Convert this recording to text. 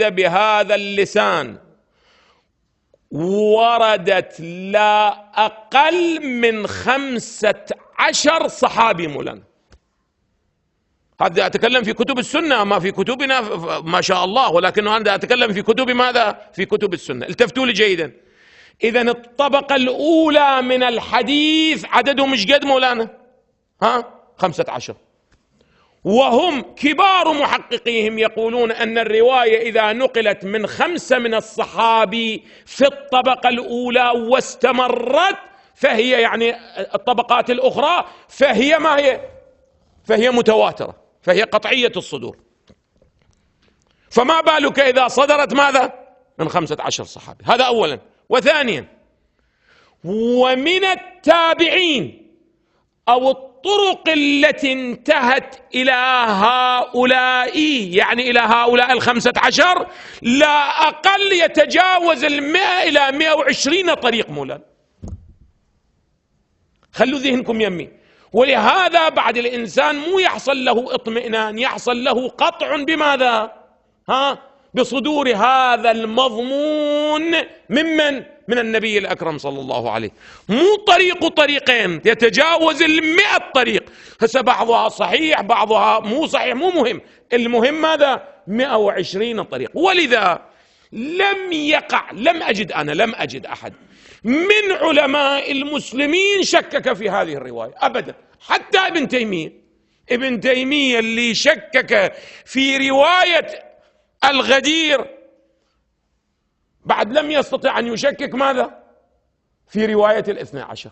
بهذا اللسان وردت لا أقل من 15 صحابي مولانا. هذا أتكلم في كتب السنة، ما في كتبنا ما شاء الله، ولكن أنا أتكلم في كتب ماذا؟ في كتب السنة. التفتوا لي جيدا. إذن الطبقة الأولى من الحديث عددهم مش قد مولانا؟ 15، وهم كبار محققيهم يقولون أن الرواية إذا نقلت من 5 من الصحابي في الطبقة الأولى واستمرت فهي يعني الطبقات الأخرى فهي ما هي؟ فهي متواترة، فهي قطعية الصدور. فما بالك إذا صدرت ماذا؟ من 15 صحابي. هذا أولا. وثانيا، ومن التابعين أو الطرق التي انتهت إلى هؤلاء، يعني إلى هؤلاء 15، لا أقل يتجاوز 100 إلى 120 طريق مولانا. خلوا ذهنكم يمي. ولهذا بعد الإنسان مو يحصل له اطمئنان، يحصل له قطع بماذا؟ بصدور هذا المضمون من النبي الأكرم صلى الله عليه. مو طريقين، يتجاوز 100 طريق. هسه بعضها صحيح بعضها مو صحيح، مو مهم، المهم ماذا؟ 120 طريق. ولذا لم أجد أحد من علماء المسلمين شكك في هذه الرواية أبدا. حتى ابن تيمية اللي شكك في رواية الغدير بعد لم يستطع أن يشكك ماذا؟ في رواية 12.